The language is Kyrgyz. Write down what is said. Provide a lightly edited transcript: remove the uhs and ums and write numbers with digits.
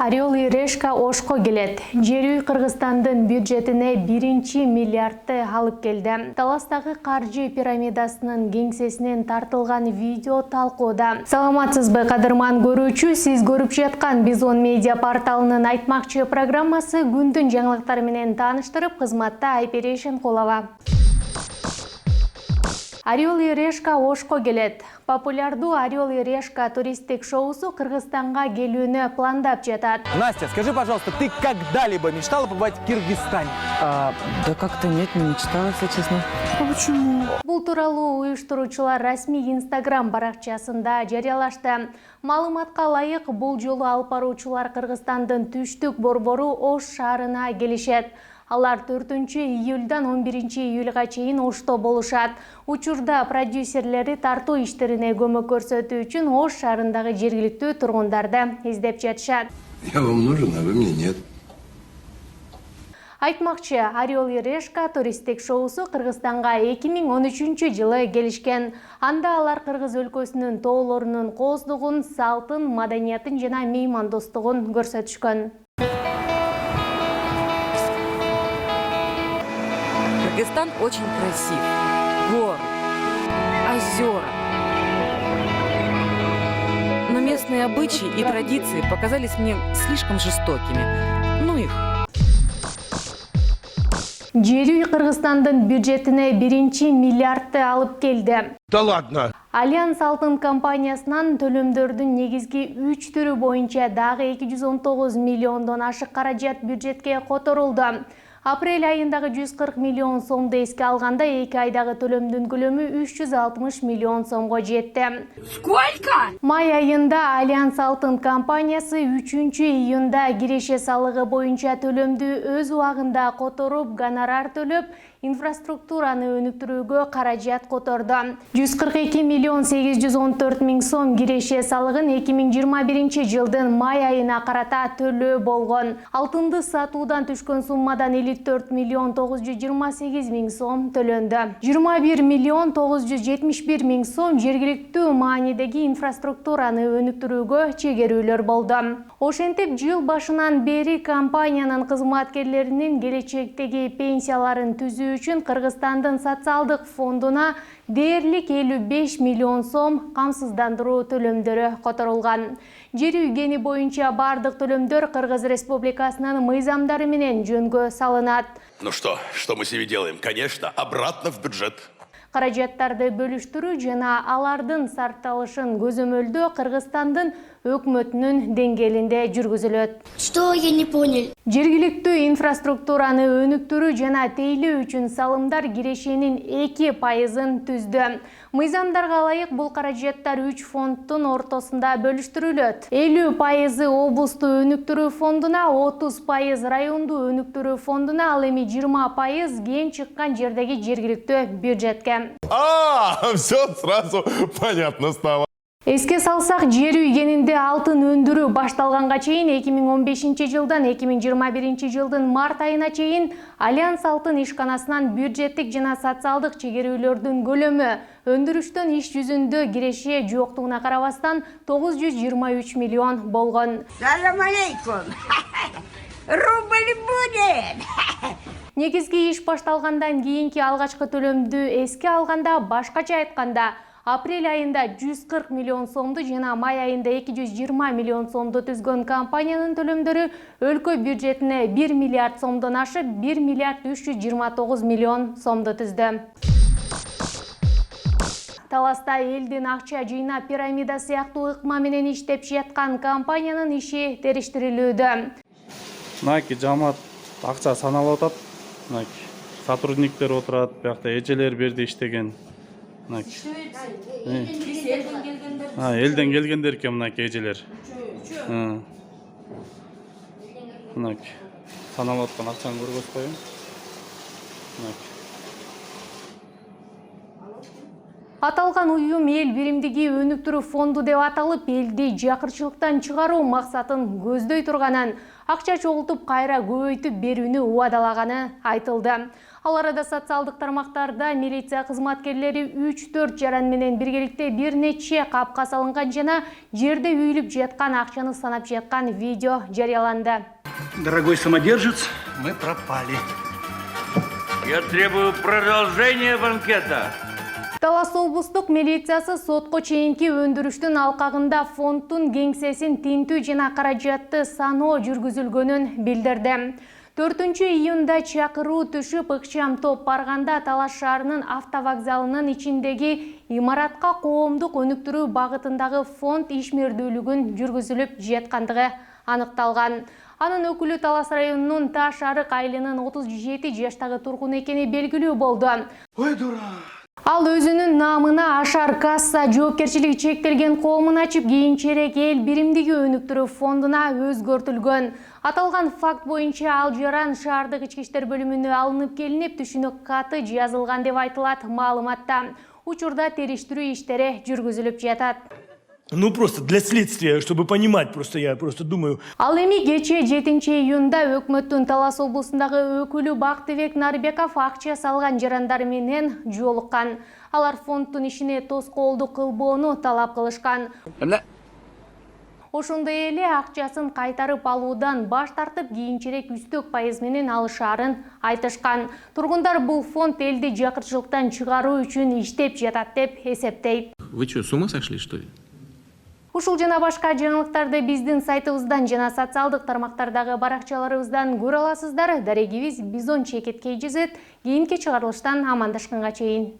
Орел и решка ошко келет. Жер үй Кыргызстандын бюджетине 1 миллиардты алып келди. Таластагы каржы пирамидасынын кеңсесинен тартылган видео талкууда. Саламатсызбы, кадырман көрүүчү, сиз көрүп жаткан Бизон медиа порталынын айтмакчы программасы күндүн жаңылыктары менен тааныштырып, кызматта Айперешин Кулова. Орел и решка ошко келет. Популярдуу Орел и решка туристтик шоусу Кыргызстанга келүүнү пландап жатат. Настя, скажи, пожалуйста, ты когда-либо мечтала побывать в Киргизстане? Да как-то нет, не мечтала, если честно. А почему? Бул тууралуу уюштуруучулар расмий Инстаграм баракчасында жарыялашты. Маалыматка ылайык, бул жолу алып баруучулар Кыргызстандын түштүк борбору Ош шаарына келишет. Алар 4-июльдан 11-июльга чейин Ошто болушат. Учурда продюсерлери тартуу иштерине көмөк көрсөтүү үчүн Ош шаарындагы жергиликтүү тургундарды издеп жатышат. Я вам нужен, а вы мне нет. Айтмакчы, Орел и решка туристтик шоусу Кыргызстанга 2013-жылы келишкен. Анда алар Кыргыз өлкөсүнүн тоолорунун кооздугун, салтын, маданиятын жана меймандостугун көрсөтүшкөн. Кыргызстан очень красив. Горы, озера. Но местные обычаи и традиции показались мне слишком жестокими. Ну их. Жер үй Кыргызстандын бюджетине 1 миллиардты алып келди. Да ладно! Альянс Алтын компаниясынан төлөмдөрдүн негизги 3 түрү боюнча дагы 219 миллиондон ашык каражат бюджетке которулду. Апрель айындагы 140 миллион сомду эске алганда 2 айдагы төлөмдүн көлөмү 360 миллион сомго жетти. Сколько? Май айында Альянс Алтын компаниясы 3-июнда киреше салыгы боюнча төлөмдү өз убагында которуп, гонорар төлөп, инфраструктураны өнүктүрүүгө каражат которду. 142 миллион 814 миң сом киреше салыгын 2021 жылдын май айына карата төлөө болгон. Алтынды сатуудан түшкөн суммадан 54 миллион 928 миң сом төлөндү. 21 миллион 971 миң сом жергиликтүү маанидеги инфраструктураны өнүктүрүүгө чегерүүлөр болду. Ошентип, жыл башынан бери компаниянын кызматкерлеринин келечектеги пенсияларын түзүү үчүн Кыргызстандын социалдык фондуна дээрлик 55 миллион сом камсыздандыруу төлөмдөрү которулган. Жер үй кени боюнча бардык төлөмдөр Кыргыз Республикасынын мыйзамдары менен жөнгө салынат. Ну что мы себе делаем? Конечно, обратно в бюджет. Каражаттарды бөлүштүрүү жана алардын сарпталышын көзөмөлдөө Кыргызстандын өкмөтүнүн деңгээлинде жүргүзүлөт. Что, я не понял? Жергиликтүү инфраструктураны өнүктүрүү жана тейлөө үчүн салымдар кирешенин 2%-ын түздү. Мыйзамдарга ылайык бул каражаттар 3 фонддун ортосунда бөлүштүрүлөт. 50% облусту өнүктүрүү фондуна, 30% райондуу өнүктүрүү фондуна, ал эми 20% кен чыккан жердеги жергиликтүү бюджетке. Все сразу понятно стало. Эске салсак, жер үй кенинде алтын өндүрүү башталганга чейин 2015 жылдан 2021 жылдын март айына чейин Альянс Алтын ишканасынан бюджеттик жана социалдык чегерүүлөрдүн көлөмү өндүрүштөн иш жүзүндө киреше жоктугуна карабастан 923 миллион болгон. Салам алейкум. Рубль будет. Негизги иш башталгандан кийинки алгачкы төлөмдү эске алганда, башкача айтканда, апрель айында 140 миллион сомду жана май айында 220 миллион сомду түзгөн компаниянын төлөмдөрү өлкө бюджетине 1 миллиард сомдон ашып 1 миллиард 329 миллион сомду түздү. Таласта элдин акча жыйнап пирамида сыяктуу ыкма менен иштеп жаткан компаниянын иши териштирилүүдө. Мынакей жамаат акча саналып атат. Мынакей сотрудниктер отурат, биякта эжелер берди иштеген. Элден келгендер экен мынакей эжелер. Мынакей саналып аткан акчаны көргөз коеюн. Аталган уюм эл биримдиги өнүктүрүү фонду деп аталып, элди жакырчылыктан чыгаруу максатын көздөй турганын, акча чогултуп кайра көбөйтүп берүүнү убадалаганы айтылды. Ал арада социалдык тармактарда милиция кызматкерлери 3-4 жаран менен биргеликте бир нече капка салынган жана жерде үйүлүп жаткан акчаны санап жаткан видео жарыяланды. Дорогой самодержец, мы пропали. Я требую продолжения банкета. Талас облустук милициясы сотко чейинки өндүрүштүн алкагында фонддун кеңсесин тинтүү жана каражатты саноо жүргүзүлгөнүн билдирди. 4-июнда чакыруу түшүп ыкчам топ барганда Талас шаарынын автовокзалынын ичиндеги имаратка коомдук өнүктүрүү багытындагы фонд ишмердүүлүгүн жүргүзүлүп жаткандыгы аныкталган. Анын өкүлү Талас районунун Таш Арык айылынын 37 жаштагы тургун экени белгилүү болду. Ой, дура! Ал өзүнүн намына Ашар касса жоопкерчилиги чектелген коомун ачып, кийинчерээк эл биримдиги өнүктүрүү фондуна өзгөртүлгөн. Аталган факт боюнча ал жаран шаардык ички иштер бөлүмүнө алынып келинип, түшүнүк каты жазылган деп айтылат маалыматта. Учурда териштирүү иштери жүргүзүлүп жатат. Ну, просто для следствия, чтобы понимать, я просто думаю. Ал эми кече 7-июнда өкмөттүн Талас облусундагы өкүлү Бактыбек Нарбеков акча салган жарандар менен жолуккан. Алар фонддун ишине тоскоолдук кылбоону талап кылышкан. Ошондой эле акчасын кайтарып алуудан баш тартып, кийинчерээк үстөк пайыз менен алышаарын айтышкан. Тургундар бул фонд элди жакырчылыктан чыгаруу үчүн иштеп жатат деп эсептейт. Вы что, с ума сошли, что ли? Ушул жана башка жаңылыктарды биздин сайтыбыздан жана социалдык тармактардагы баракчаларыбыздан көрө аласыздар. Дарегибиз Бизон Чекет KGZ. Кийинки чыгарылыштан амандашканга чейин.